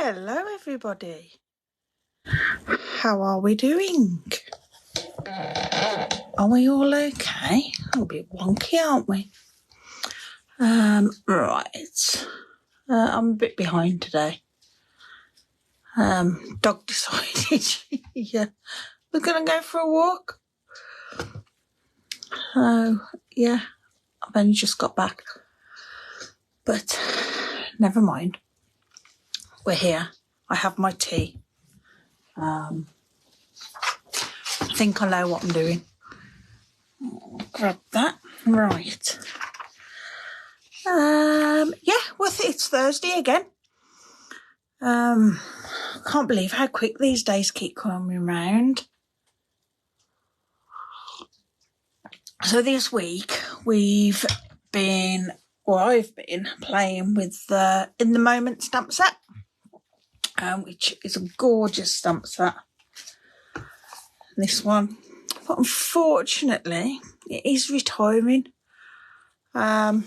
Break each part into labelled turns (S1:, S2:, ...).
S1: Hello everybody, how are we doing? Are we all okay? A bit wonky, aren't we? Right, I'm a bit behind today. Dog decided yeah, we're gonna go for a walk. So yeah, I've only just got back, but never mind. We're here. I have my tea. I think I know what I'm doing. Grab that. Right. Yeah, well, it's Thursday again. Can't believe how quick these days keep coming round. So this week I've been playing with the In the Moment stamp set, which is a gorgeous stamp set. This one, but unfortunately, it is retiring. I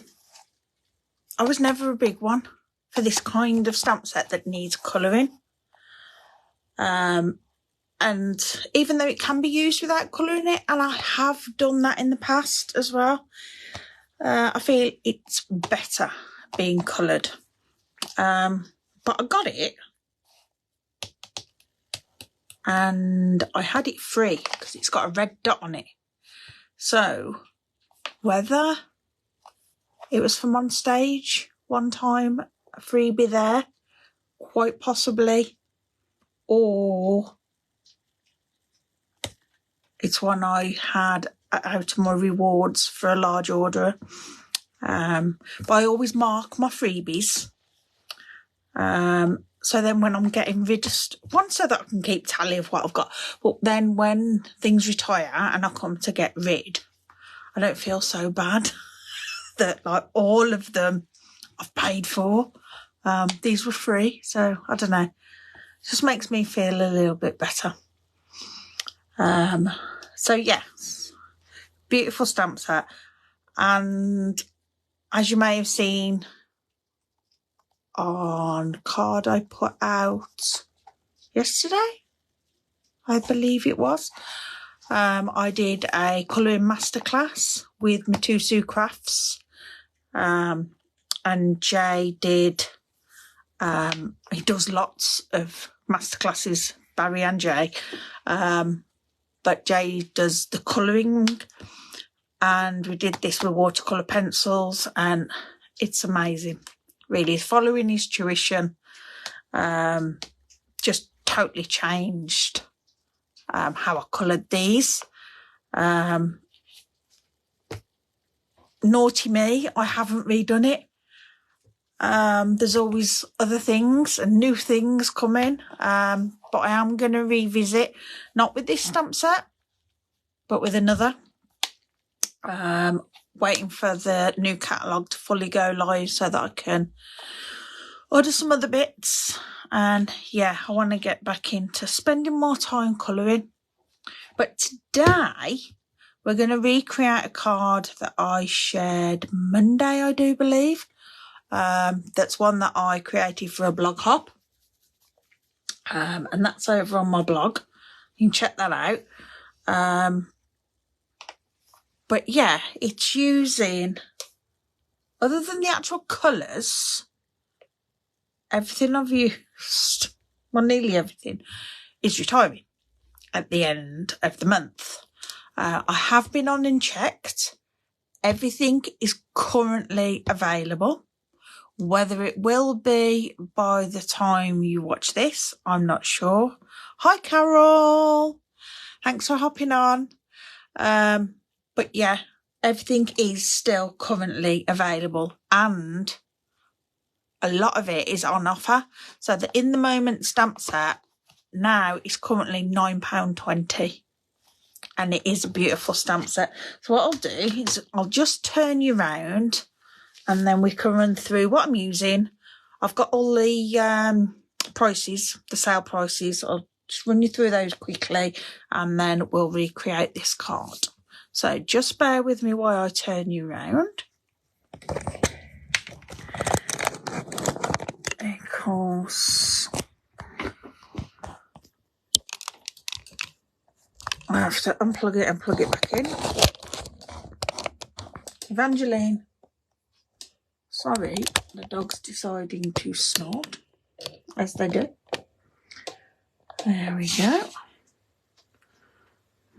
S1: was never a big one for this kind of stamp set that needs colouring. And even though it can be used without colouring it, and I have done that in the past as well, I feel it's better being coloured. But I got it, and I had it free because it's got a red dot on it. So whether it was from on stage one time, a freebie there, quite possibly, or it's one I had out of my rewards for a large order. But I always mark my freebies. So then when I'm getting rid of one, so that I can keep tally of what I've got. But then when things retire and I come to get rid, I don't feel so bad that like all of them I've paid for. These were free, so I don't know. It just makes me feel a little bit better. So yes, beautiful stamp set. And as you may have seen on the card I put out yesterday, I believe it was, I did a colouring masterclass with Matusu Crafts, and Jay did, he does lots of masterclasses, Barry and Jay, but Jay does the colouring, and we did this with watercolour pencils, and it's amazing. Really, following his tuition just totally changed how I coloured these. Naughty me, I haven't redone it. There's always other things and new things coming, but I am going to revisit, not with this stamp set, but with another. Waiting for the new catalogue to fully go live so that I can order some other bits. And yeah, I want to get back into spending more time colouring. But today we're going to recreate a card that I shared Monday, I do believe. That's one that I created for a blog hop. And that's over on my blog. You can check that out. But yeah, it's using, other than the actual colours, everything I've used, well, nearly everything, is retiring at the end of the month. I have been on and checked. Everything is currently available. Whether it will be by the time you watch this, I'm not sure. Hi, Carol. Thanks for hopping on. But yeah, everything is still currently available, and a lot of it is on offer. So the In the Moment stamp set now is currently £9.20, and it is a beautiful stamp set. So what I'll do is I'll just turn you round, and then we can run through what I'm using. I've got all the prices, the sale prices. I'll just run you through those quickly, and then we'll recreate this card. So just bear with me while I turn you round. Of course, have to unplug it and plug it back in. Evangeline. Sorry, the dog's deciding to snort, as they do. There we go.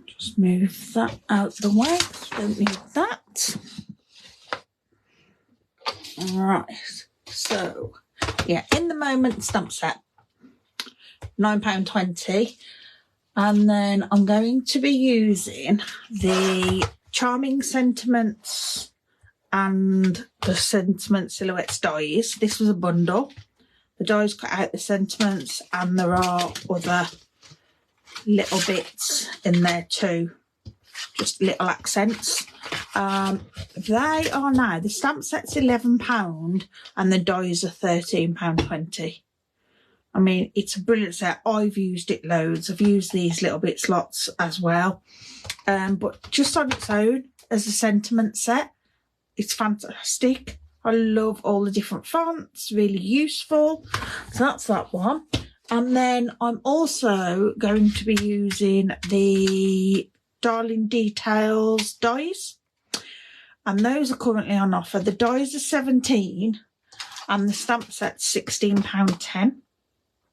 S1: Just move that out the way. Don't need that. Right. So, yeah, in the moment stamp set, £9.20. And then I'm going to be using the Charming Sentiments and the Sentiment Silhouettes dies. This was a bundle. The dies cut out the sentiments, and there are other little bits in there too, just little accents. They are now, the stamp set's £11 and the dies are £13.20. I mean, it's a brilliant set. I've used it loads. I've used these little bits lots as well. But just on its own, as a sentiment set, it's fantastic. I love all the different fonts, really useful. So that's that one. And then I'm also going to be using the Darling Details dies. And those are currently on offer. The dies are £17 and the stamp set's £16.10.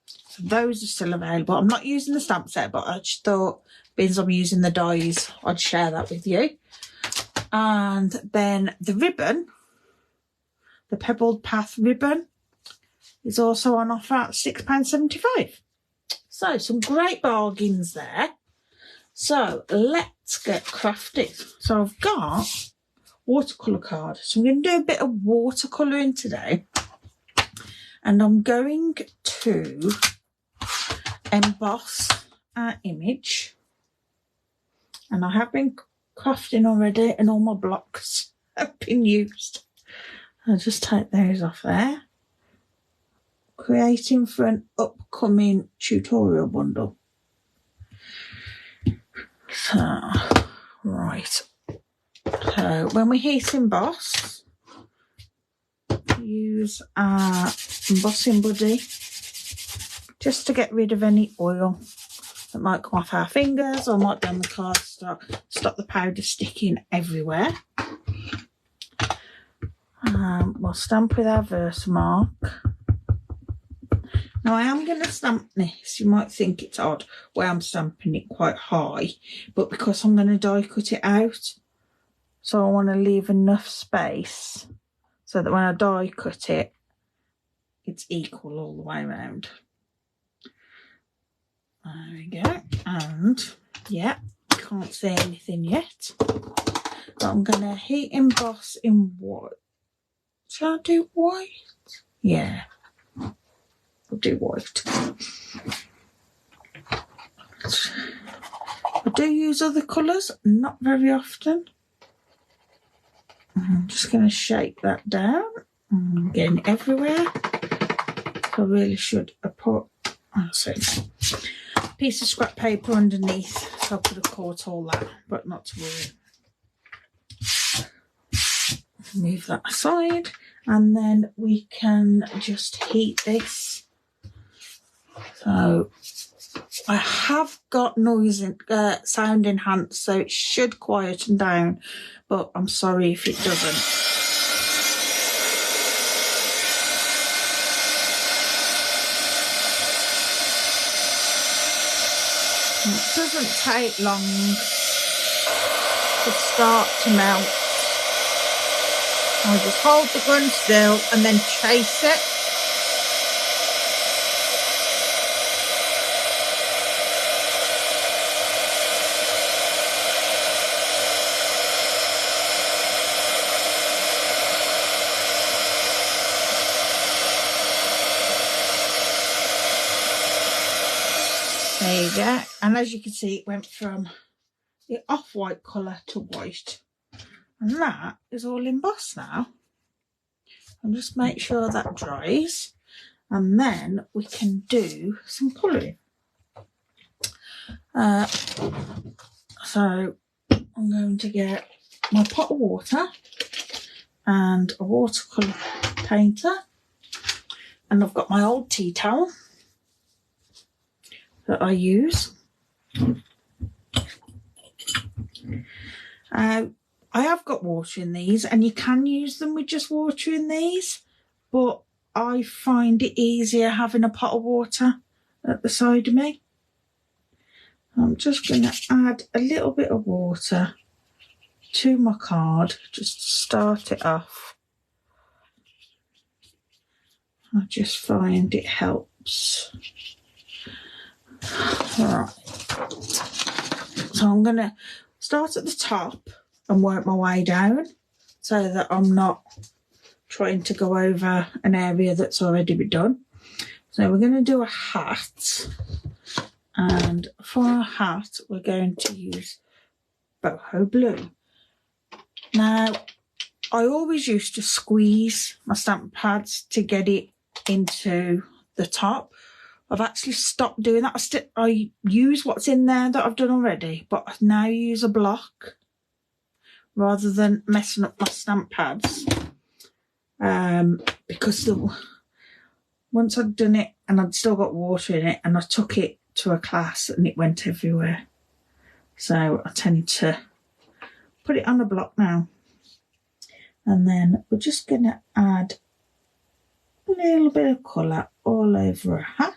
S1: So those are still available. I'm not using the stamp set, but I just thought, being I'm using the dies, I'd share that with you. And then the ribbon, the Pebbled Path ribbon, is also on offer at £6.75. So some great bargains there. So let's get crafting. So I've got watercolour card. So I'm going to do a bit of watercolouring today. And I'm going to emboss our image. And I have been crafting already and all my blocks have been used. I'll just take those off there. Creating for an upcoming tutorial bundle. So, right. So, when we heat emboss, use our embossing buddy just to get rid of any oil that might come off our fingers or might be on the card, stop the powder sticking everywhere. We'll stamp with our Versamark. Now I am going to stamp this. You might think it's odd where I'm stamping it quite high, but because I'm going to die cut it out, so I want to leave enough space so that when I die cut it, it's equal all the way around. There we go. And yeah, can't see anything yet. But I'm going to heat emboss in white. Shall I do white? Yeah. I'll do white. I do use other colours, not very often. I'm just going to shake that down. I'm getting everywhere. So I really should have put a piece of scrap paper underneath, so I could have caught all that, but not to worry. Move that aside, and then we can just heat this. So I have got noise and sound enhanced, so it should quieten down, but I'm sorry if it doesn't. It doesn't take long to start to melt. I'll just hold the gun still and then chase it. There you go. And as you can see, it went from the off-white colour to white. And that is all embossed now. And just make sure that dries. And then we can do some colouring. So I'm going to get my pot of water and a watercolour painter. And I've got my old tea towel that I use. I have got water in these, and you can use them with just water in these, but I find it easier having a pot of water at the side of me. I'm just going to add a little bit of water to my card just to start it off. I just find it helps. Alright, so I'm going to start at the top and work my way down so that I'm not trying to go over an area that's already been done. So we're going to do a hat, and for our hat we're going to use boho blue. Now, I always used to squeeze my stamp pads to get it into the top. I've actually stopped doing that. I use what's in there that I've done already, but I now use a block rather than messing up my stamp pads. Because once I'd done it and I'd still got water in it, and I took it to a class and it went everywhere. So I tend to put it on the block now. And then we're just going to add a little bit of colour all over a hat.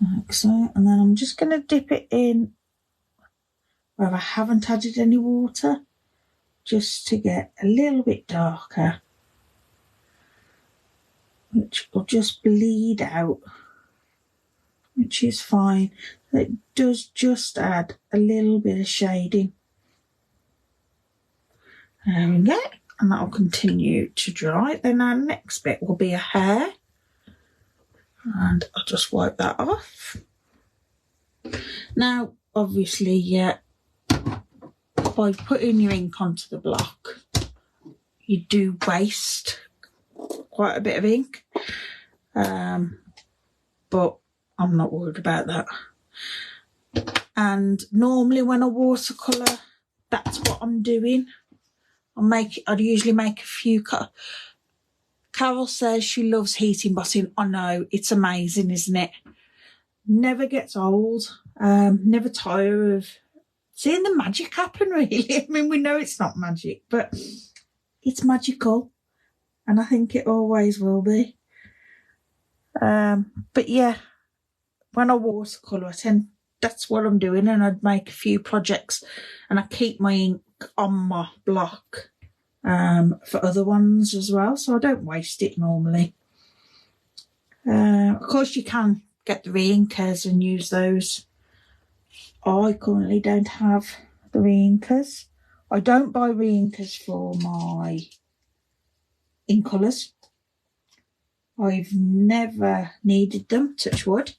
S1: Like so. And then I'm just going to dip it in where I haven't added any water, just to get a little bit darker, which will just bleed out, which is fine. It does just add a little bit of shading. There we go, and that will continue to dry. Then our next bit will be a hair, and I'll just wipe that off. Now, obviously, by putting your ink onto the block, you do waste quite a bit of ink, but I'm not worried about that. And normally when I watercolour, that's what I'm doing. I'd usually make a few Carol says she loves heat embossing. I know, it's amazing, isn't it? Never gets old. Never tire of seeing the magic happen, really. I mean, we know it's not magic, but it's magical, and I think it always will be. But yeah, when I watercolour, that's what I'm doing, and I'd make a few projects, and I keep my ink on my block for other ones as well, so I don't waste it normally. Of course, you can get the re-inkers and use those. I currently don't have the re-inkers. I don't buy re-inkers for my ink colours. I've never needed them, touch wood.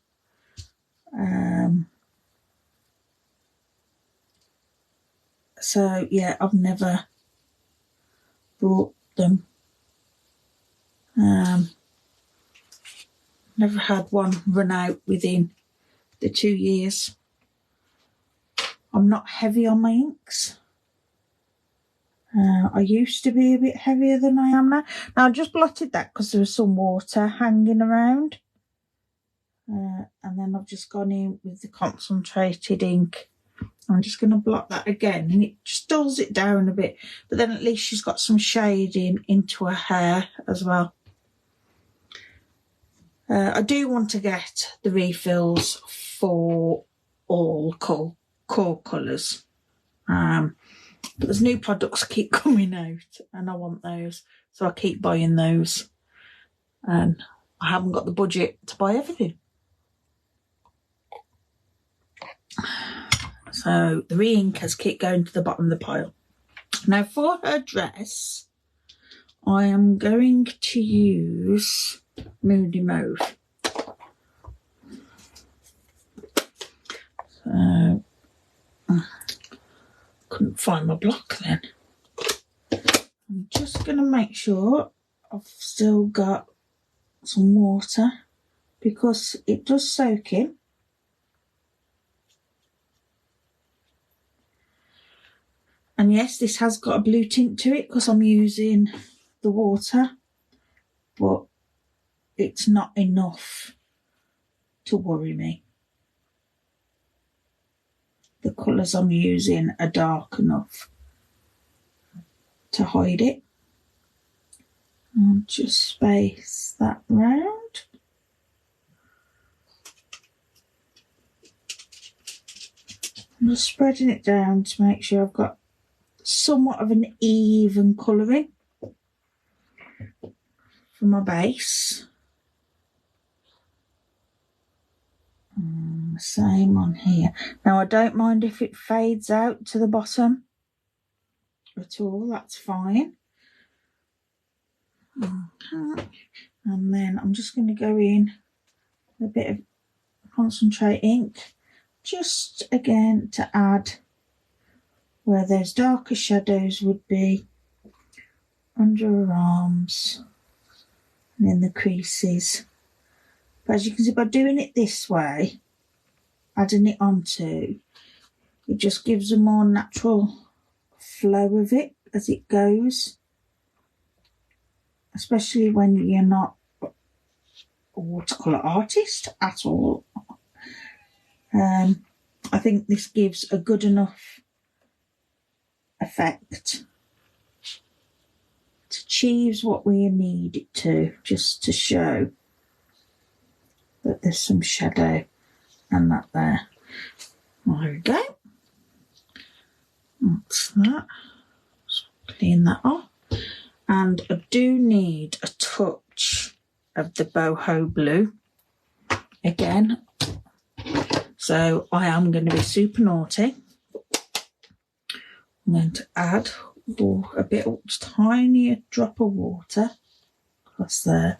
S1: So yeah, I've never bought them. Never had one run out within the 2 years. I'm not heavy on my inks. I used to be a bit heavier than I am now. Now, I just blotted that because there was some water hanging around. And then I've just gone in with the concentrated ink. I'm just going to blot that again, and it just dulls it down a bit. But then at least she's got some shading into her hair as well. I do want to get the refills for all core colours. But there's new products keep coming out, and I want those, so I keep buying those. And I haven't got the budget to buy everything. So the re-inkers keep going to the bottom of the pile. Now for her dress, I am going to use Moody Mauve. So couldn't find my block then. I'm just going to make sure I've still got some water, because it does soak in. And yes, this has got a blue tint to it because I'm using the water, but it's not enough to worry me. the colours I'm using are dark enough to hide it. I'll just space that round. I'm just spreading it down to make sure I've got somewhat of an even colouring for my base. Same on here. Now I don't mind if it fades out to the bottom at all, that's fine. Okay. And then I'm just going to go in a bit of concentrate ink, just again to add where those darker shadows would be, under her arms and in the creases. But as you can see, by doing it this way, adding it onto, it just gives a more natural flow of it as it goes, especially when you're not a watercolour artist at all. I think this gives a good enough effect to achieve what we need it to, just to show that there's some shadow and that there. There we go. That's that. Just clean that off. And I do need a touch of the boho blue again. So I am going to be super naughty. I'm going to add a bit of tinier drop of water across there,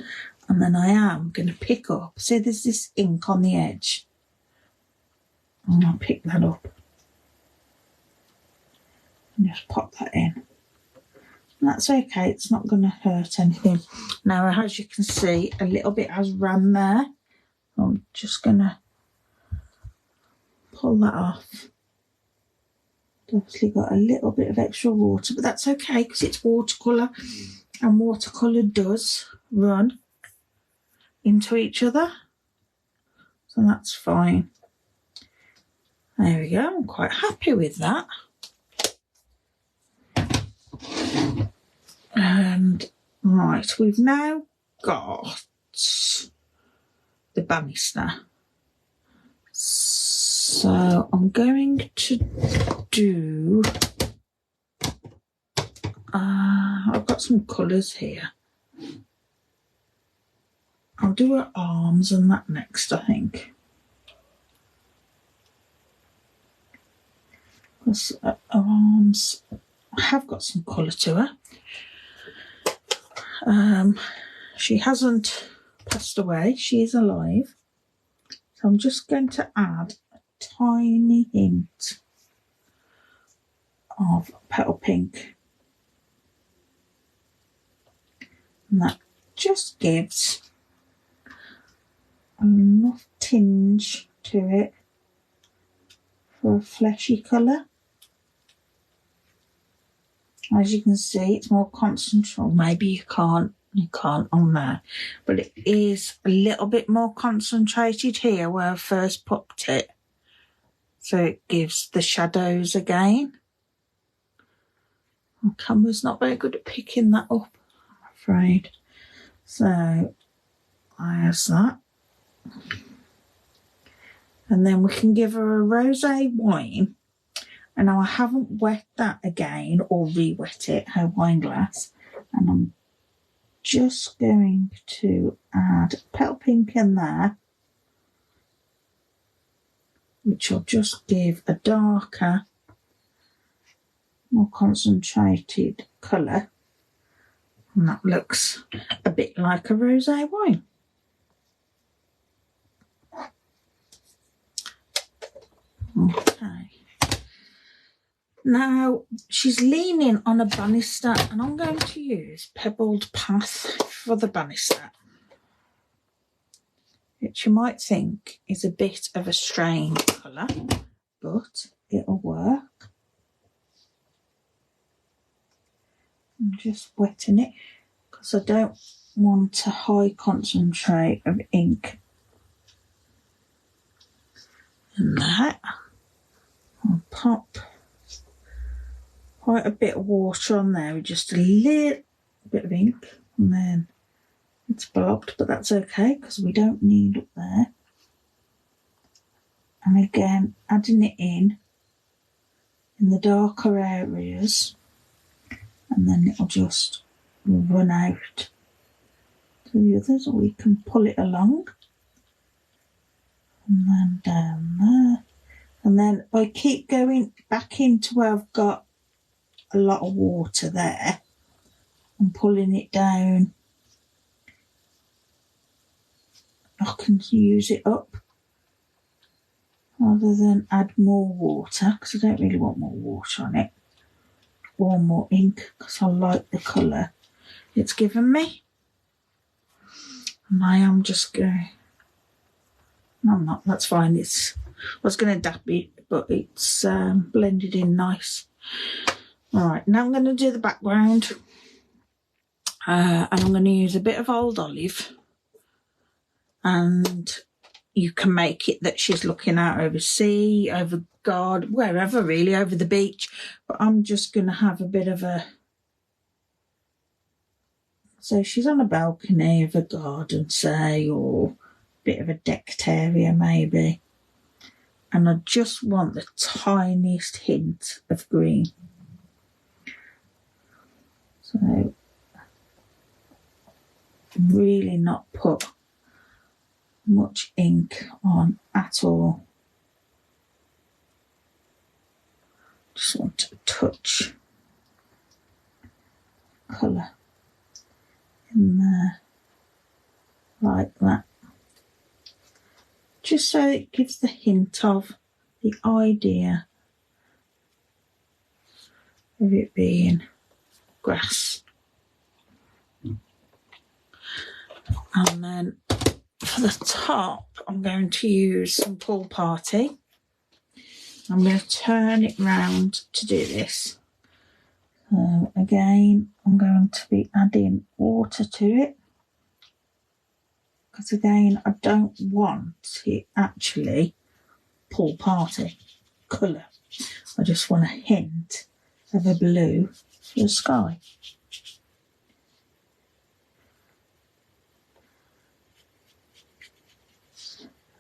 S1: and then I am going to pick up, see there's this ink on the edge, I'm going to pick that up and just pop that in. And that's okay, it's not going to hurt anything. Now as you can see, a little bit has ran there. I'm just going to pull that off. Obviously got a little bit of extra water, but that's okay because it's watercolour, and watercolour does run into each other, so that's fine. There we go, I'm quite happy with that. And right, we've now got the banister. So I'm going to do, I've got some colours here. I'll do her arms and that next, I think. Because her arms, I have got some colour to her. She hasn't passed away, she is alive. So I'm just going to add a tiny hint of petal pink. And that just gives enough tinge to it for a fleshy colour. As you can see, it's more concentrated. Maybe you can't on there, but it is a little bit more concentrated here where I first popped it, so it gives the shadows again. My camera's not very good at picking that up, I'm afraid. So there's that. And then we can give her a rosé wine. And now I haven't wet that again or re-wet it, her wine glass. And I'm just going to add petal pink in there, which will just give a darker, more concentrated colour. And that looks a bit like a rosé wine. Okay. Now she's leaning on a banister, and I'm going to use Pebbled Path for the banister, which you might think is a bit of a strange colour, but it'll work. I'm just wetting it because I don't want a high concentrate of ink in that. I'll pop quite a bit of water on there with just a little bit of ink, and then it's blocked, but that's okay because we don't need it there. And again, adding it in the darker areas, and then it'll just run out to the others, or we can pull it along. And then down there. And then I keep going back into where I've got a lot of water there and pulling it down. I can use it up rather than add more water, because I don't really want more water on it, or more ink, because I like the colour it's given me. And I am just going, no, I'm not, that's fine. I was going to dab it, but it's blended in nice. Alright, now I'm going to do the background, and I'm going to use a bit of old olive, and you can make it that she's looking out over sea, over God, wherever really, over the beach, but I'm just going to have a bit of a, so she's on a balcony of a garden, say, or a bit of a decked area maybe, and I just want the tiniest hint of green. So really not put much ink on at all. Just want to touch colour in there like that, just so it gives the hint of the idea of it being grass. And then for the top, I'm going to use some Pool Party. I'm going to turn it round to do this. So again, I'm going to be adding water to it, because again, I don't want it actually Pool Party colour. I just want a hint of a blue for the sky.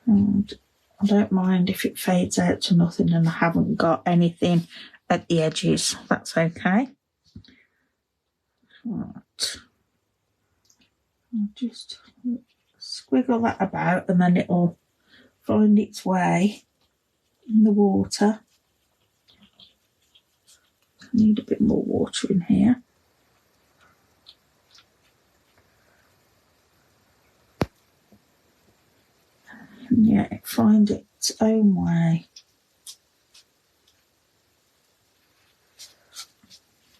S1: And I don't mind if it fades out to nothing and I haven't got anything at the edges. That's okay. Right. I'll just squiggle that about, and then it'll find its way in the water. I need a bit more water in here. And yeah, it finds its own way.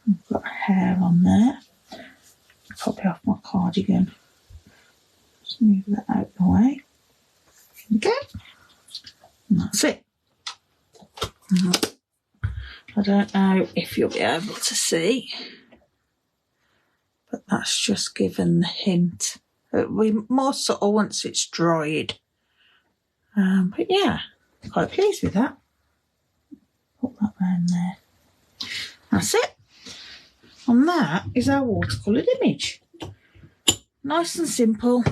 S1: I've got hair on there. Probably off my cardigan. Just move that out of the way. Okay. And that's it. I don't know if you'll be able to see, but that's just given the hint. We more subtle once it's dried. But yeah, quite pleased with that. Put that round there. That's it. And that is our watercoloured image. Nice and simple.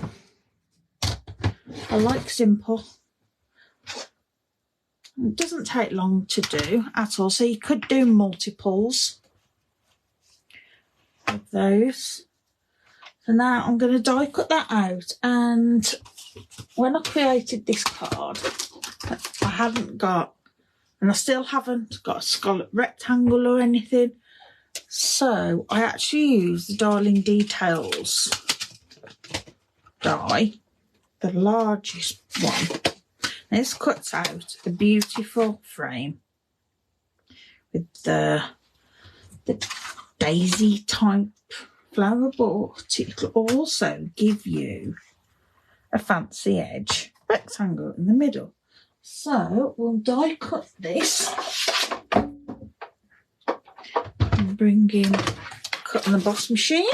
S1: I like simple. It doesn't take long to do at all, so you could do multiples of those. So now I'm going to die cut that out, and when I created this card, I hadn't got, and I still haven't got a scallop rectangle or anything, so I actually used the Darling Details die, the largest one. This cuts out a beautiful frame with the daisy type flower, but it'll also give you a fancy edge rectangle in the middle. So we'll die cut this and bring in cut and emboss machine.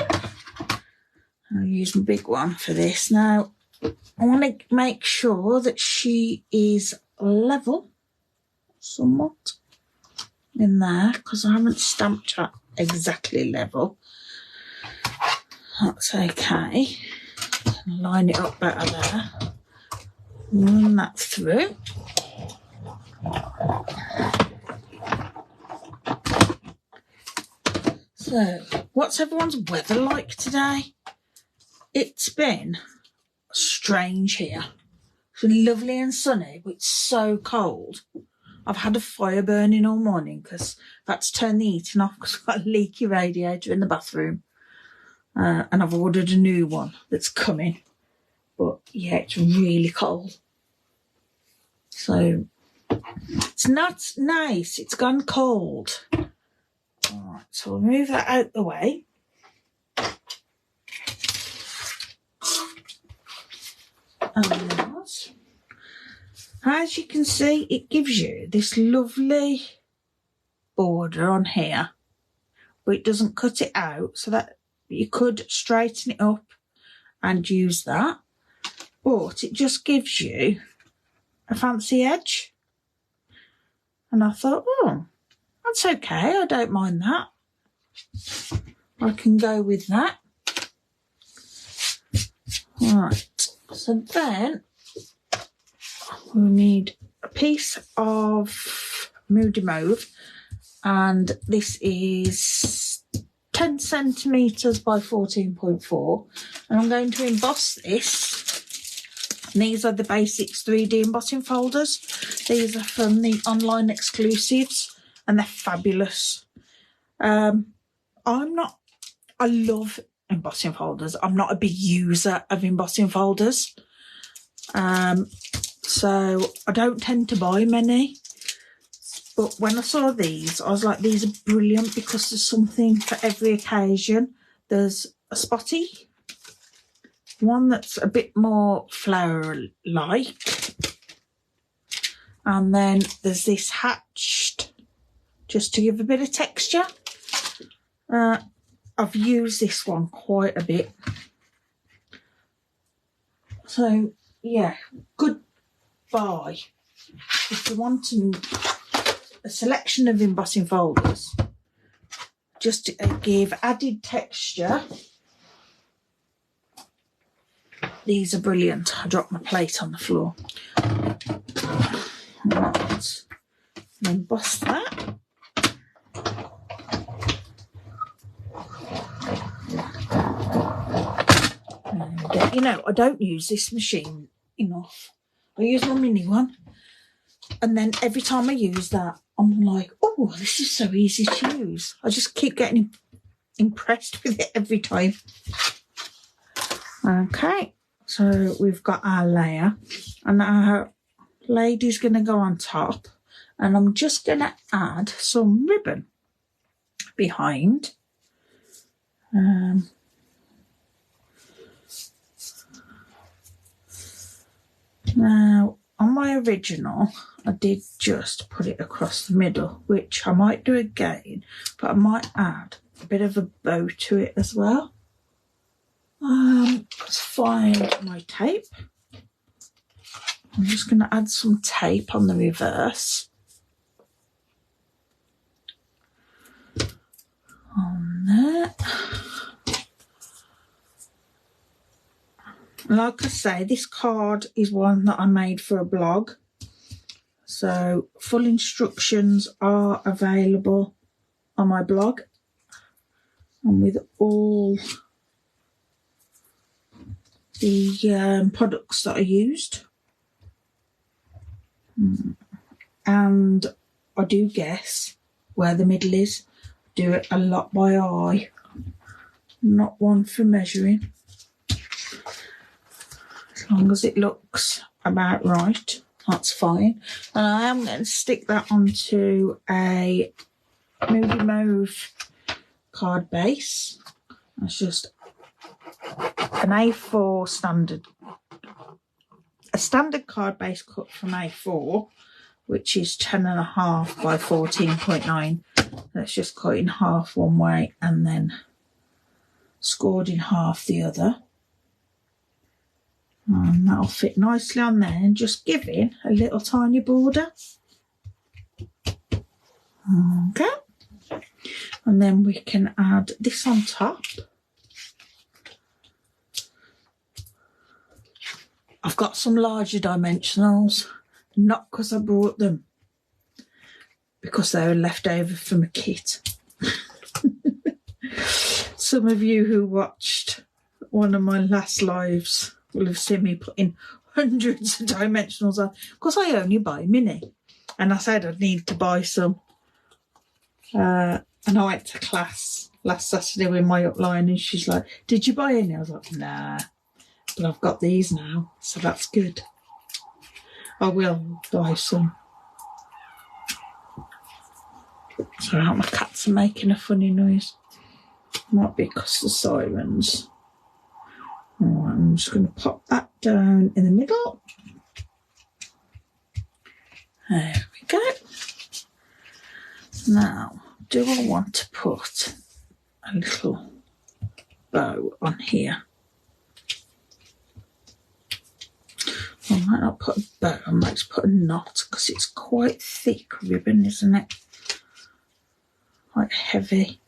S1: I'll use my big one for this. Now I want to make sure that she is level somewhat. in there because I haven't stamped that exactly level. That's okay. Line it up better there. Run that through. So, what's everyone's weather like today? It's been strange here. It's been lovely and sunny, but it's so cold. I've had a fire burning all morning because I've had to turn the heating off because I've got a leaky radiator in the bathroom. And I've ordered a new one that's coming. But yeah, it's really cold. So, it's not nice. It's gone cold. Alright, so we'll move that out the way. And as you can see, it gives you this lovely border on here, but it doesn't cut it out, so that you could straighten it up and use that, but it just gives you a fancy edge. And I thought, oh, that's okay, I don't mind that. I can go with that. Right, so then we'll need a piece of Moody Mauve, and this is 10 centimetres by 14.4, and I'm going to emboss this. And these are the Basics 3D embossing folders. These are from the online exclusives, and they're fabulous. I love embossing folders. I'm not a big user of embossing folders. So I don't tend to buy many. But when I saw these, I was like, these are brilliant because there's something for every occasion. There's a spotty, one that's a bit more flower-like. And then there's this hatched, just to give a bit of texture. I've used this one quite a bit. So, yeah, good buy. If you want a selection of embossing folders, just to give added texture, these are brilliant. I dropped my plate on the floor. Right. Emboss that. And, you know, I don't use this machine enough. I use my mini one, and then every time I use that, I'm like, oh, this is so easy to use. I just keep getting impressed with it every time. Okay, so we've got our layer, and our lady's going to go on top, and I'm just going to add some ribbon behind. Now, on my original, I did just put it across the middle, which I might do again, but I might add a bit of a bow to it as well. Let's find my tape. I'm just going to add some tape on the reverse. On there. Like I say, this card is one that I made for a blog. So full instructions are available on my blog, and with all the products that I used. And I do guess where the middle is. Do it a lot by eye, not one for measuring. As long as it looks about right, that's fine. And I am going to stick that onto a Moody Mauve card base. That's just an A4 standard, a standard card base cut from A4, which is 10.5 by 14.9. Let's just cut in half one way and then scored in half the other. And that'll fit nicely on there, and just give it a little tiny border. Okay. And then we can add this on top. I've got some larger dimensionals, not because I bought them, because they were left over from a kit. Some of you who watched one of my last lives will have seen me putting hundreds of dimensionals on, because I only buy mini. And I said I'd need to buy some. And I went to class last Saturday with my upline, and she's like, did you buy any? I was like, nah, but I've got these now, so that's good. I will buy some. Sorry, my cats are making a funny noise. Might be because the sirens. Alright, I'm just going to pop that down in the middle. There we go. Now, do I want to put a little bow on here? I might not put a bow, I might just put a knot, because it's quite thick ribbon, isn't it? Quite heavy.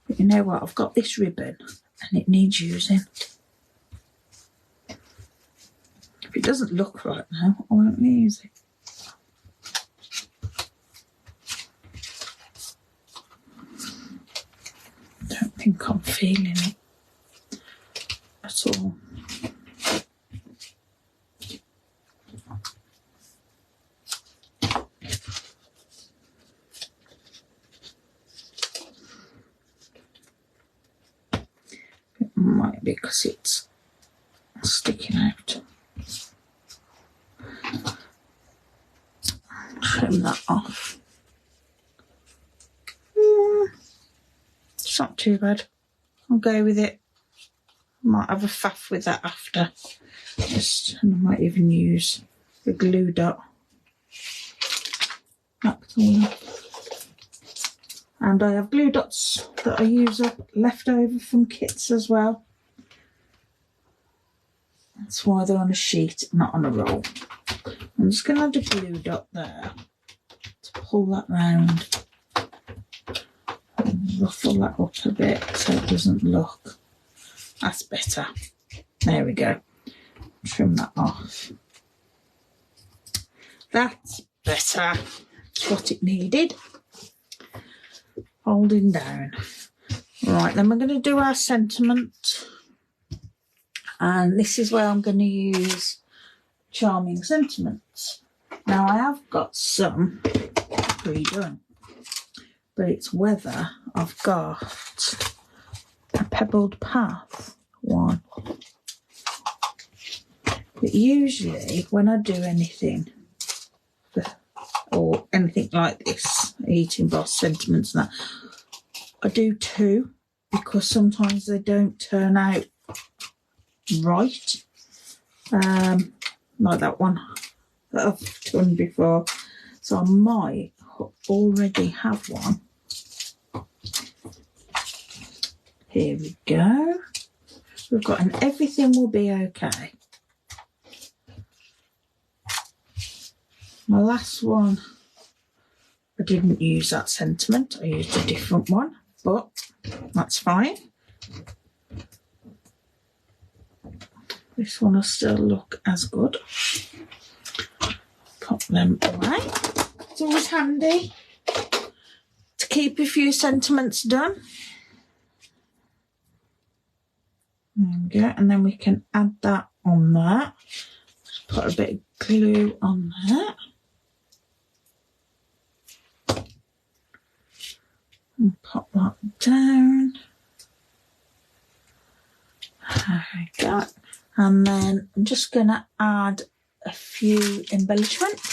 S1: But you know what, I've got this ribbon and it needs using. If it doesn't look right now, I won't use it. Don't think I'm feeling it at all. It might be because it's sticking out. Trim that off. It's not too bad. I'll go with it. I might have a faff with that after. And I might even use the glue dot. That's all. And I have glue dots that I use up left over from kits as well. That's why they're on a sheet, not on a roll. I'm just going to add a glue dot there to pull that round. And ruffle that up a bit so it doesn't look. That's better. There we go. Trim that off. That's better. That's what it needed. Holding down. Right, then we're going to do our sentiment. And this is where I'm going to use Charming Sentiments. Now, I have got some pre-done, but it's whether I've got a pebbled path one. But usually, when I do anything, or anything like this, embossed sentiments and that, I do two, because sometimes they don't turn out right, like that one that I've done before. So I might already have one. Here we go. We've got an everything will be okay. My last one, I didn't use that sentiment. I used a different one, but that's fine. This one will still look as good. Pop them away. It's always handy to keep a few sentiments done. There we go, and then we can add that on there. Just put a bit of glue on there. And pop that down. There we go. And then I'm just going to add a few embellishments.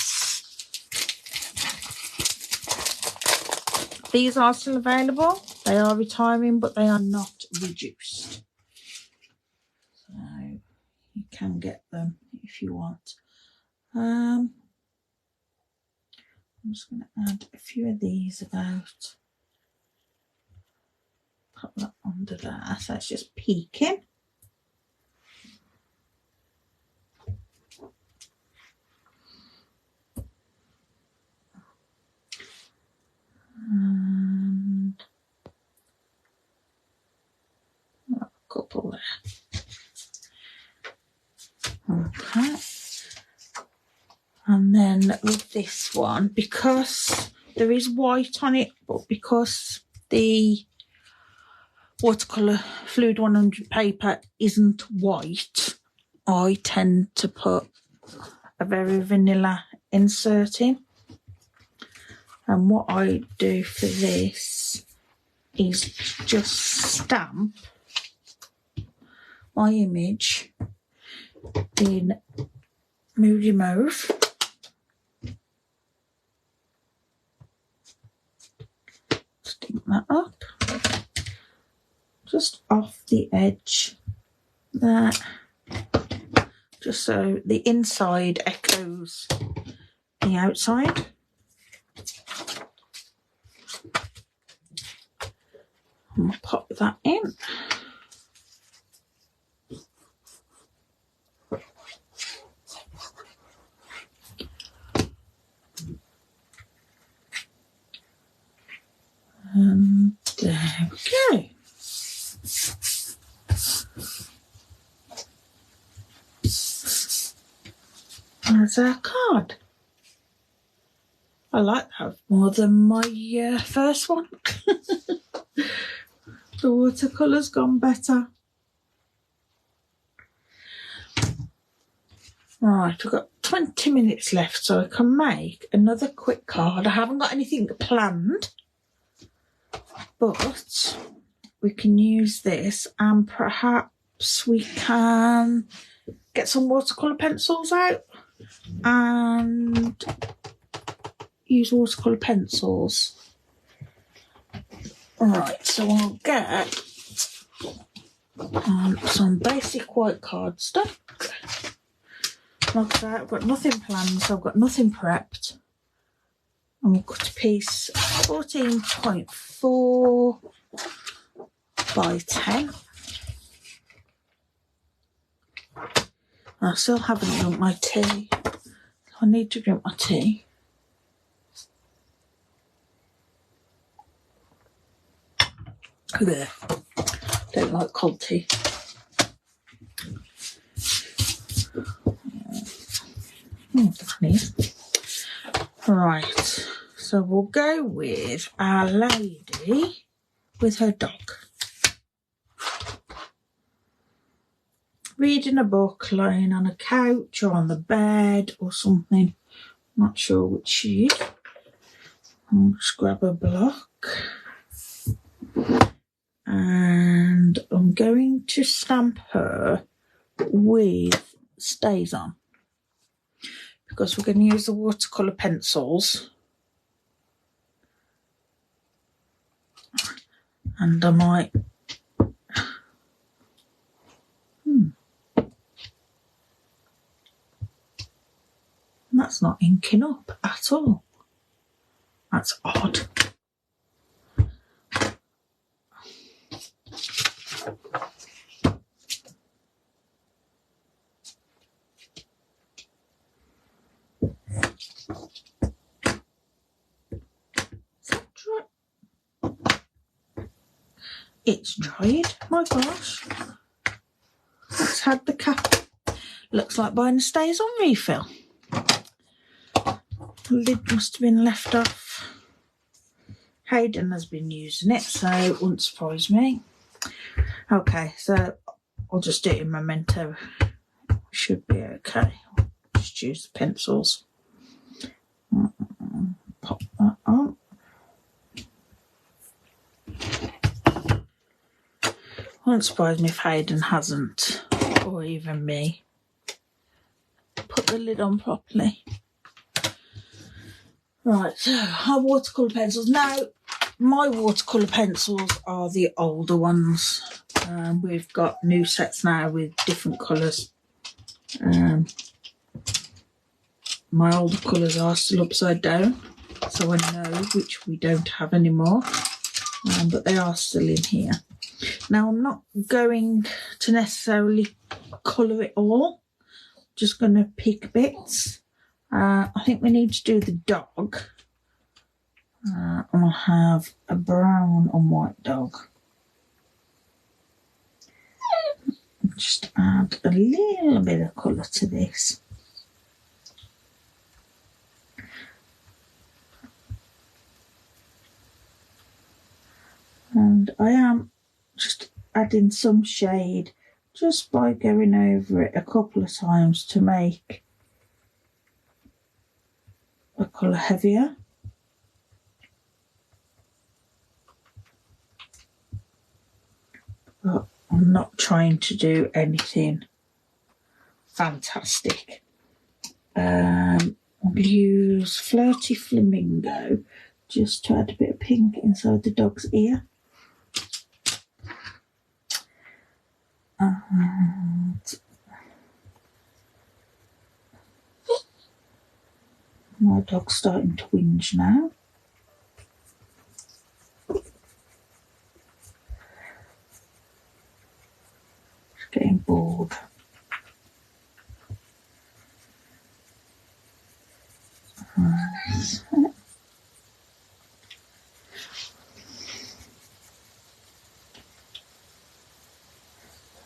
S1: These are still available. They are retiring, but they are not reduced. So you can get them if you want. I'm just going to add a few of these about. Put that under there, so it's just peeking. there. Okay. And then with this one, because there is white on it, but because the watercolour Fluid 100 paper isn't white, I tend to put a very vanilla insert in. And what I do for this is just stamp my image in Moody Mauve. Stick that up just off the edge there, just so the inside echoes the outside. And we'll pop that in. And there we go. There's our card. I like that more than my first one. The watercolour's gone better. Right, we've got 20 minutes left, so I can make another quick card. I haven't got anything planned, but we can use this, and perhaps we can get some watercolour pencils out and use watercolour pencils. Right, so I'll get some basic white cardstock. Like that, I've got nothing planned, so I've got nothing prepped. And we'll cut a piece 14.4 by 10. I still haven't drunk my tea. I need to drink my tea. There. Don't like cold tea. Right, so we'll go with our lady with her dog. Reading a book, lying on a couch or on the bed or something. Not sure which she is. I'll just grab a block. And I'm going to stamp her with Stays On, because we're going to use the watercolour pencils. And I might... That's not inking up at all. That's odd. It's dried, my gosh. Let's have the cap. Looks like buying a Stays On refill. The lid must have been left off. Hayden has been using it, so it wouldn't surprise me. Okay, so I'll just do it in Memento. Should be okay. Just use the pencils. Pop that on. Won't surprise me if Hayden hasn't, or even me. Put the lid on properly. Right, so our watercolour pencils. Now, my watercolour pencils are the older ones. We've got new sets now with different colours. My older colours are still upside down, so I know which we don't have anymore. But they are still in here. Now, I'm not going to necessarily colour it all. Just going to pick bits. I think we need to do the dog. I'll have a brown and white dog. just add a little bit of colour to this. And I am just adding some shade just by going over it a couple of times to make the colour heavier. But I'm not trying to do anything fantastic. I'll use Flirty Flamingo just to add a bit of pink inside the dog's ear. And my dog's starting to whinge now. She's getting bored.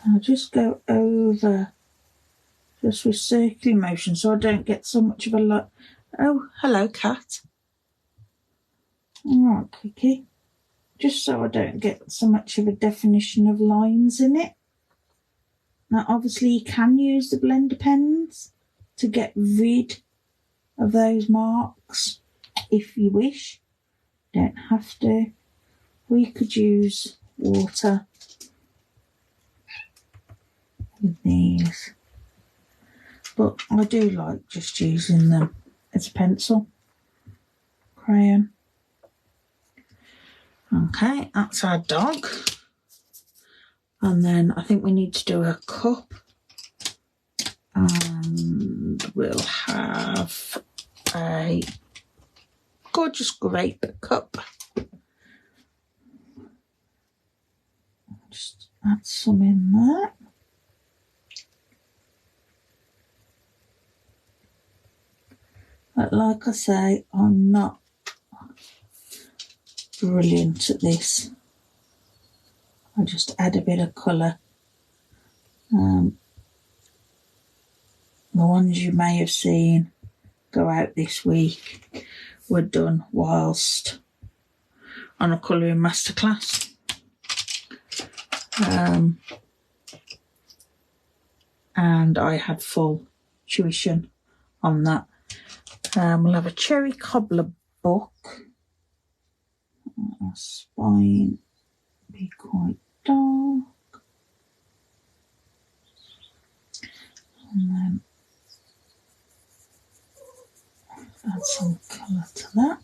S1: I'll just go over just with circular motion so I don't get so much of a lot. Oh, hello, cat. All right, Cookie. Just so I don't get so much of a definition of lines in it. Now, obviously, you can use the blender pens to get rid of those marks if you wish. Don't have to. We could use water with these, but I do like just using them as a pencil, crayon. Okay, that's our dog. And then I think we need to do a cup, and we'll have a gorgeous grape cup. Just add some in there. But like I say, I'm not brilliant at this. I just add a bit of colour. The ones you may have seen go out this week were done whilst on a colouring masterclass. And I had full tuition on that. We'll have a cherry cobbler book. Our spine be quite dark. And then add some colour to that.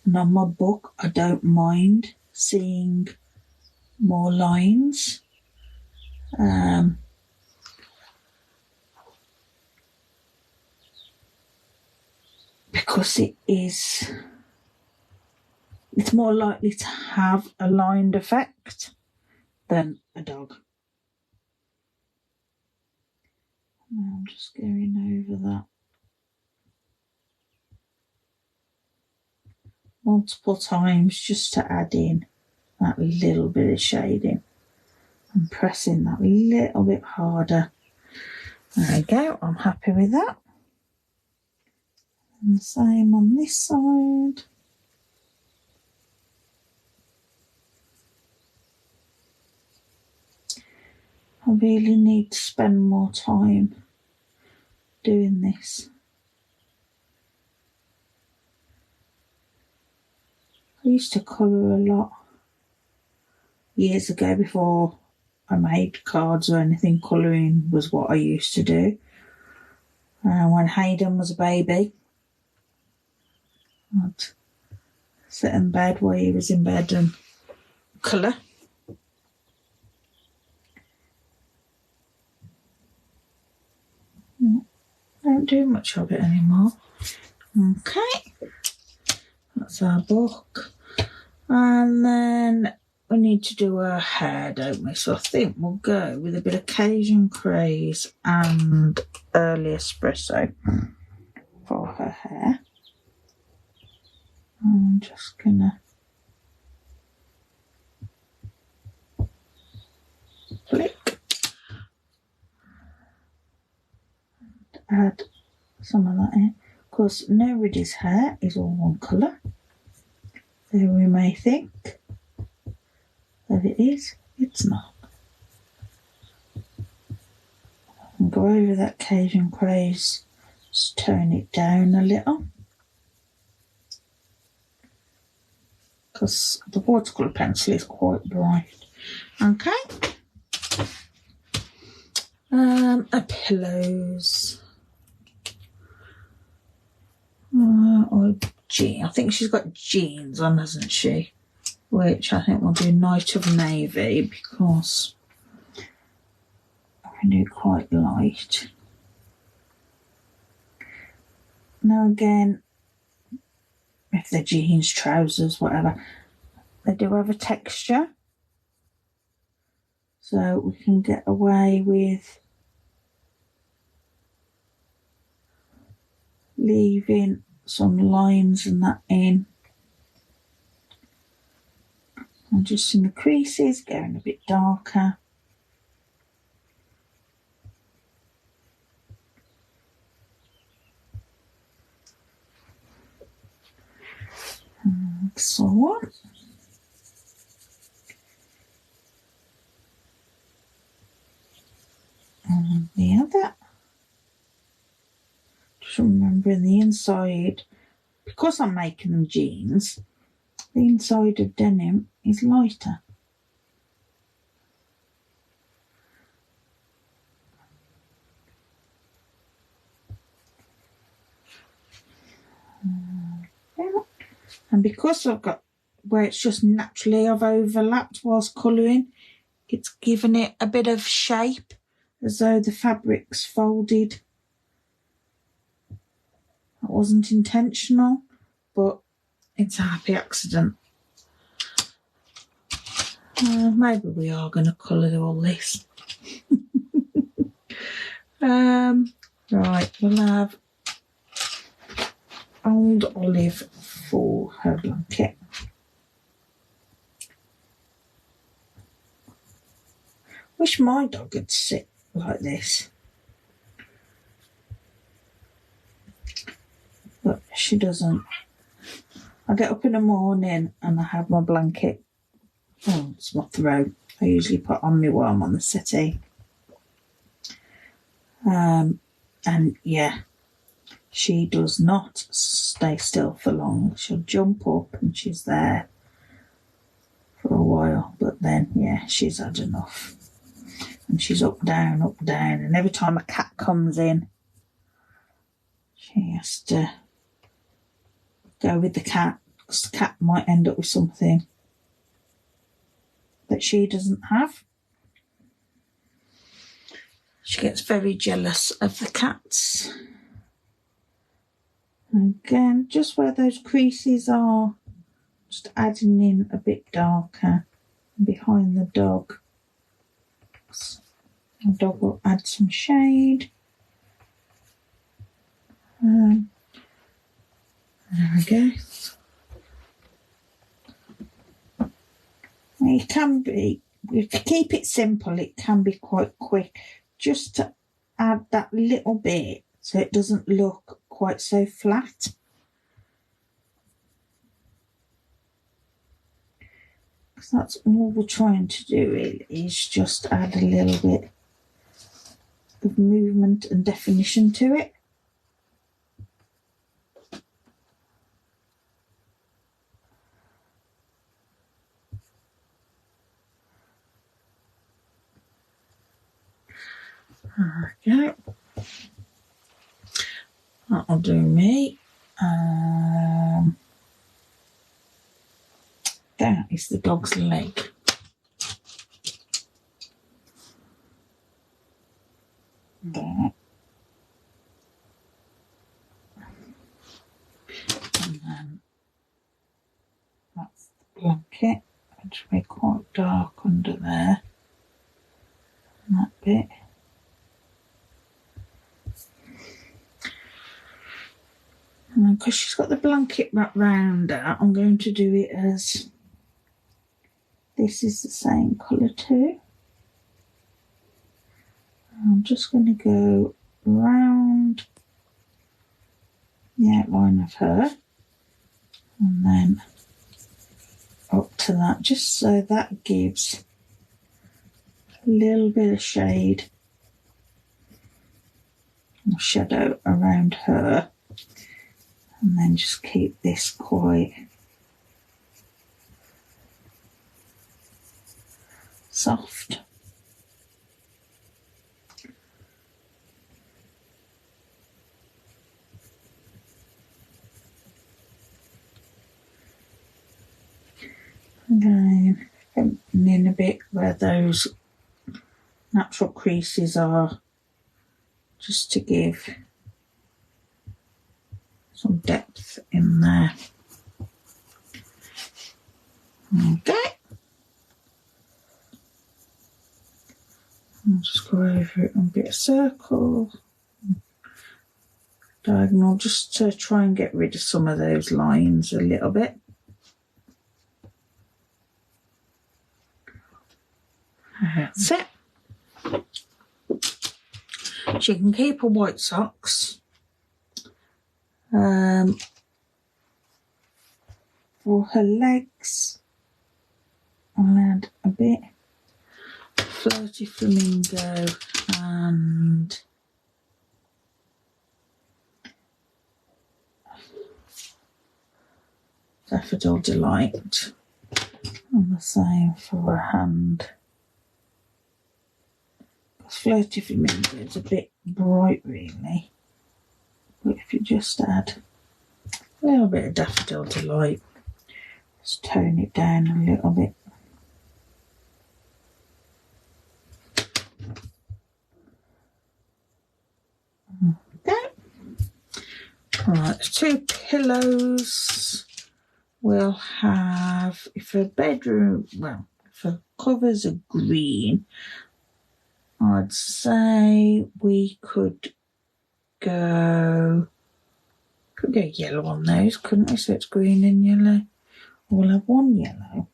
S1: And on my book, I don't mind seeing more lines. Because it's more likely to have a lined effect than a dog. I'm just going over that multiple times just to add in that little bit of shading and pressing that little bit harder. There we go, I'm happy with that. And the same on this side. I really need to spend more time doing this. I used to colour a lot years ago before I made cards or anything. Colouring was what I used to do. When Hayden was a baby, I'd sit in bed while he was in bed and colour. Don't do much of it anymore. Okay, that's our book. And then we need to do her hair, don't we? So I think we'll go with a bit of Cajun Craze and early espresso for her hair. I'm just gonna some of that in. Of course, nobody's hair is all one colour. Though we may think that it is, it's not. And go over that Cajun craze, just tone it down a little. Because the watercolour pencil is quite bright. Okay. Pillows. Or jean. I think she's got jeans on, hasn't she? Which I think will do Night of Navy because I can do quite light. Now again, if they're jeans, trousers, whatever, they do have a texture. So we can get away with leaving some lines and that in. And just in the creases, going a bit darker. So on. And the other. Just remembering the inside, because I'm making them jeans, the inside of denim is lighter. And because I've got where it's just naturally I've overlapped whilst colouring, it's given it a bit of shape as though the fabric's folded. That wasn't intentional, but it's a happy accident. Maybe we are going to colour all this. Right, we'll have Old Olive for her blanket. Wish my dog would sit like this. But she doesn't. I get up in the morning and I have my blanket. Oh, it's my throat. I usually put on my while I'm on the settee. And yeah, she does not stay still for long. She'll jump up and she's there for a while, but then yeah, she's had enough. And she's up, down, and every time a cat comes in, she has to go with the cat, because the cat might end up with something that she doesn't have. She gets very jealous of the cats. Again, just where those creases are, just adding in a bit darker behind the dog. The dog will add some shade. There we go. It can be, if you keep it simple, it can be quite quick. Just to add that little bit so it doesn't look quite so flat. Because that's all we're trying to do really, is just add a little bit of movement and definition to it. Okay, that'll do me. That is the dog's leg. There. And then that's the blanket, which will be quite dark under there. And that bit. And because she's got the blanket wrapped round her, I'm going to do it as this is the same colour too. I'm just going to go round the outline of her, and then up to that, just so that gives a little bit of shade or shadow around her, and then just keep this quite soft. Again, opening in a bit where those natural creases are, just to give some depth in there. Okay. I'll just go over it and a bit of circle, diagonal, just to try and get rid of some of those lines a little bit. That's it. She can keep her white socks. For her legs, I'll add a bit floaty flamingo and daffodil delight, and the same for her hand. Floaty flamingo is a bit bright really, but if you just add a little bit of daffodil delight, just tone it down a little bit. Okay. Right, 2 pillows we'll have, if her bedroom, well, if her covers are green, I'd say we could go yellow on those, couldn't we? So it's green and yellow. We'll have 1 yellow,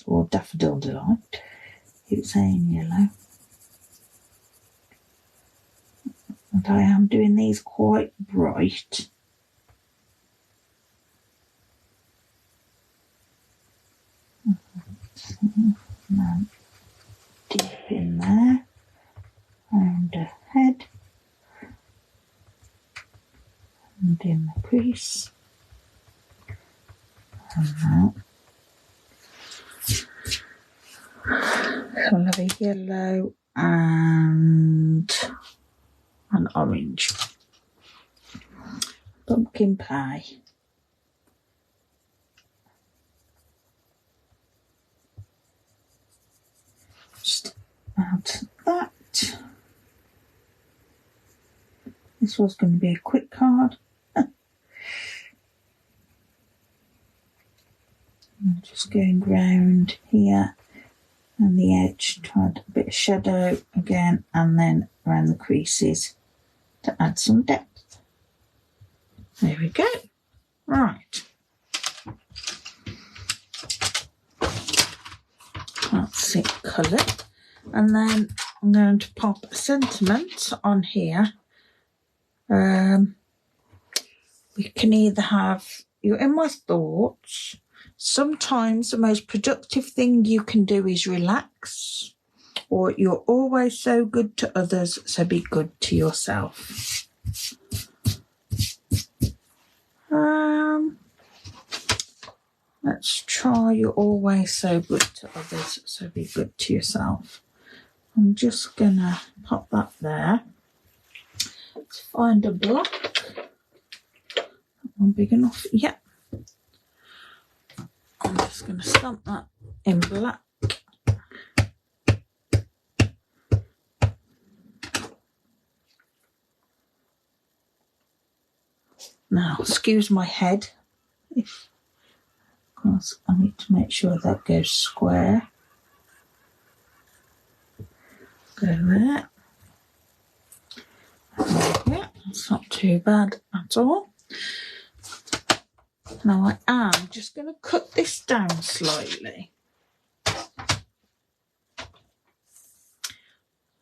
S1: or daffodil delight. Keep saying yellow. And I am doing these quite bright. Now, deep in there, around the head, and in the crease, and that. I'll have a yellow and an orange. Pumpkin pie. Just add that. This was going to be a quick card. I'm just going round here and the edge to add a bit of shadow again, and then around the creases to add some depth. There we go. Right. That's it coloured. And then I'm going to pop a sentiment on here. We can either have, you're in my thoughts. Sometimes the most productive thing you can do is relax, or you're always so good to others, so be good to yourself. Let's try you're always so good to others, so be good to yourself. I'm just gonna pop that there. Let's find a block. One big enough, yeah. I'm just gonna stamp that in black. Now, excuse my head. Of course, I need to make sure that goes square. Go there. Yeah, it's not too bad at all. Now I am just going to cut this down slightly.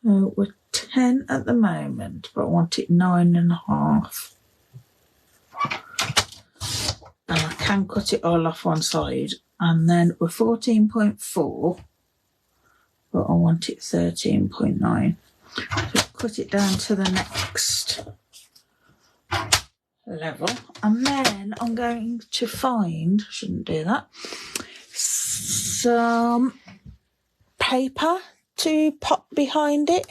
S1: We're 10 at the moment, but I want it 9.5. and I can cut it all off one side, and then we're 14.4, but I want it 13.9. Just cut it down to the next level, and then I'm going to find, shouldn't do that, some paper to pop behind it.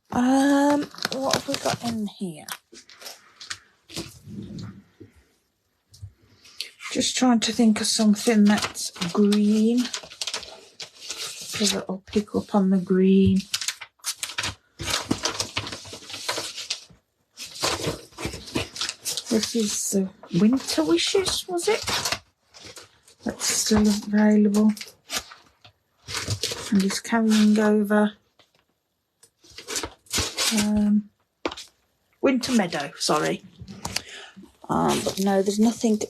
S1: What have we got in here? Just trying to think of something that's green, so that I'll pick up on the green. This is the Winter Wishes, was it? That's still available. And it's carrying over Winter Meadow, sorry. But no, there's nothing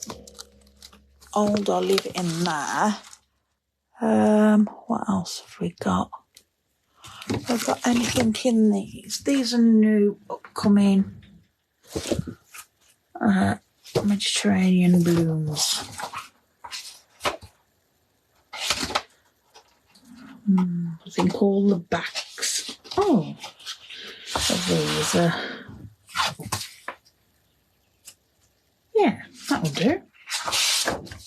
S1: old olive in there. What else have we got? Have I got anything in these? These are new upcoming Mediterranean blooms. I think all the backs. Oh, these are. Yeah, that'll do.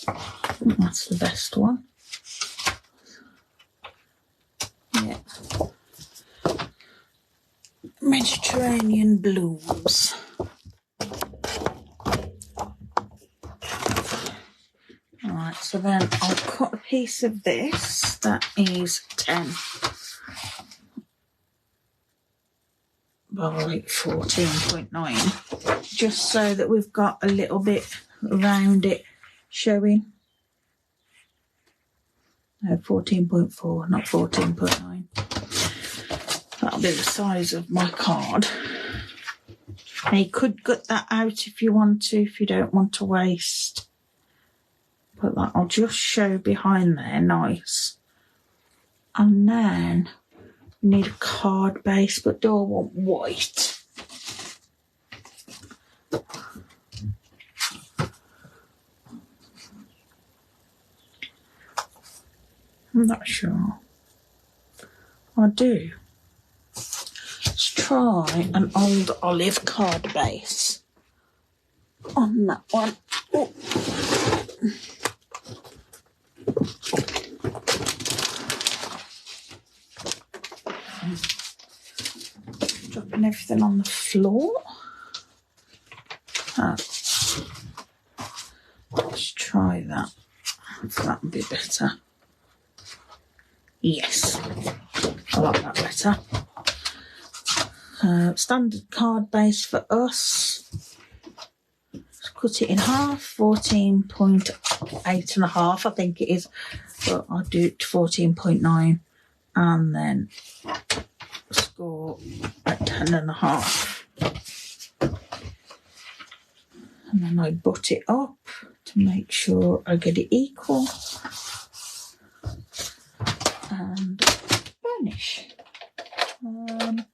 S1: I think that's the best one. Yeah. Mediterranean blooms. Alright, so then I'll cut a piece of this that is 10 by 14.9, just so that we've got a little bit around it showing. No, 14.4, not 14.9. That'll be the size of my card. Now you could cut that out if you want to, if you don't want to waste. But that I'll just show behind there, nice. And then we need a card base, but do I want white? I'm not sure. I do. Let's try an old olive card base on that one. Oh. Dropping everything on the floor. Let's try that. That would be better. Yes, I like that better. Standard card base for us. Let's cut it in half, 14.8 and a half, I think it is, but I'll do it to 14.9 and then score at 10 and a half. And then I butt it up to make sure I get it equal. And burnish. There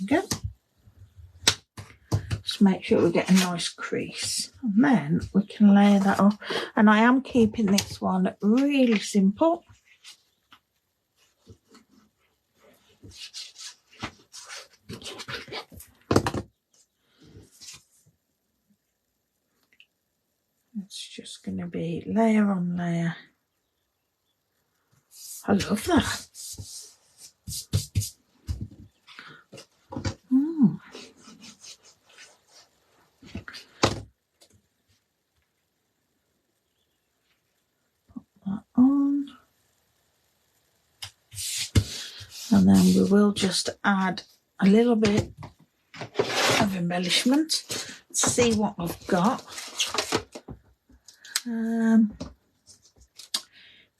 S1: we go. Just make sure we get a nice crease. And then we can layer that up. And I am keeping this one really simple. It's just going to be layer on layer. I love that. Put that on. And then we will just add a little bit of embellishment. Let's see what I've got.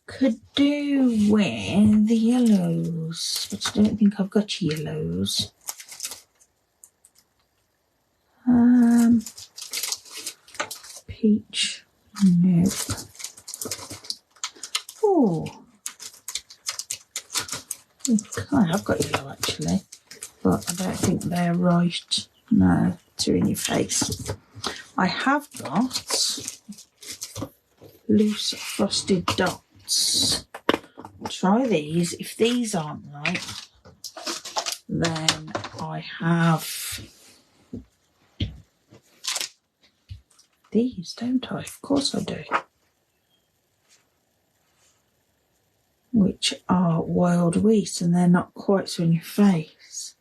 S1: Could do with the yellows, but I don't think I've got yellows. Peach, nope. Oh, okay, I've got yellow actually, but I don't think they're right. No, they're in your face. I have got loose frosted dots. Try these. If these aren't right, then I have these, don't I? Of course I do. Which are wild wheat, and they're not quite so in your face.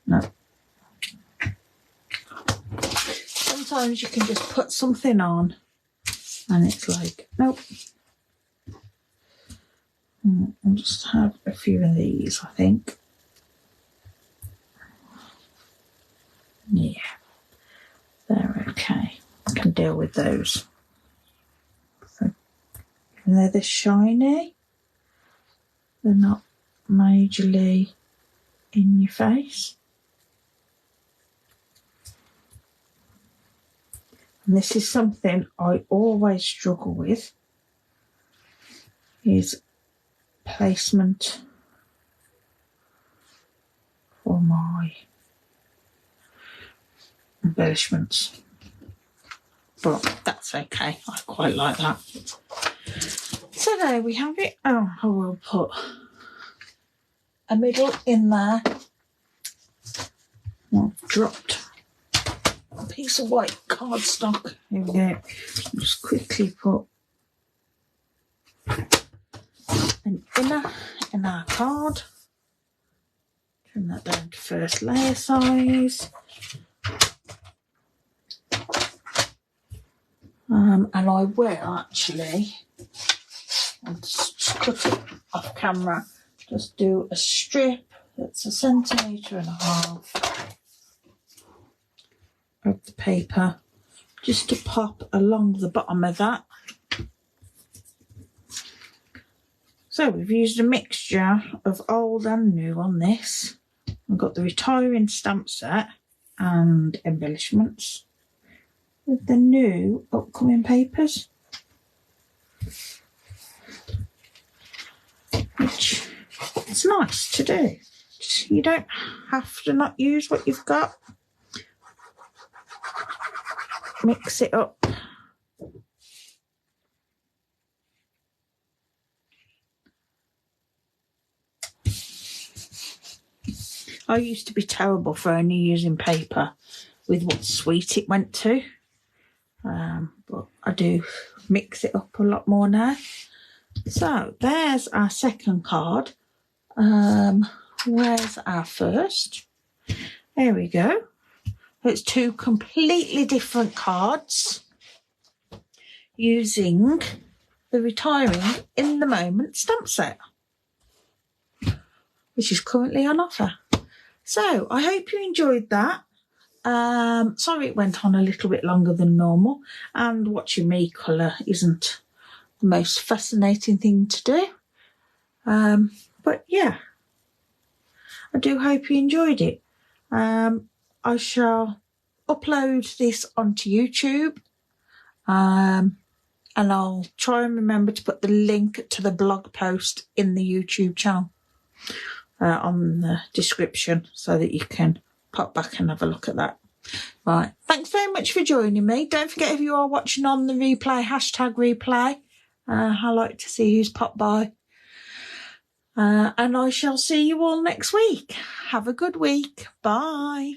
S1: No. Sometimes you can just put something on and it's like, nope. I'll just have a few of these, I think. Yeah, they're okay. I can deal with those. So, and they're this shiny. They're not majorly in your face. And this is something I always struggle with, is placement for my embellishments. But that's okay, I quite like that. So there we have it. Oh, I will put a middle in there. I've dropped a piece of white cardstock. Here we go. Just quickly put an inner in our card. Trim that down to first layer size. And I will actually, I'll just cut it off camera, just do a strip that's 1.5 centimetres of the paper, just to pop along the bottom of that. So we've used a mixture of old and new on this. I've got the retiring stamp set and embellishments with the new upcoming papers, which is nice to do. You don't have to not use what you've got. Mix it up. I used to be terrible for only using paper with what sweet it went to. But I do mix it up a lot more now. So there's our second card. Where's our first? There we go. It's two completely different cards using the retiring in the moment stamp set, which is currently on offer. So I hope you enjoyed that. Sorry it went on a little bit longer than normal, and watching me colour isn't the most fascinating thing to do. But yeah, I do hope you enjoyed it. I shall upload this onto YouTube, and I'll try and remember to put the link to the blog post in the YouTube channel on the description, so that you can pop back and have a look at that. Right, thanks very much for joining me. Don't forget, if you are watching on the replay, hashtag replay. I like to see who's popped by. And I shall see you all next week. Have a good week. Bye.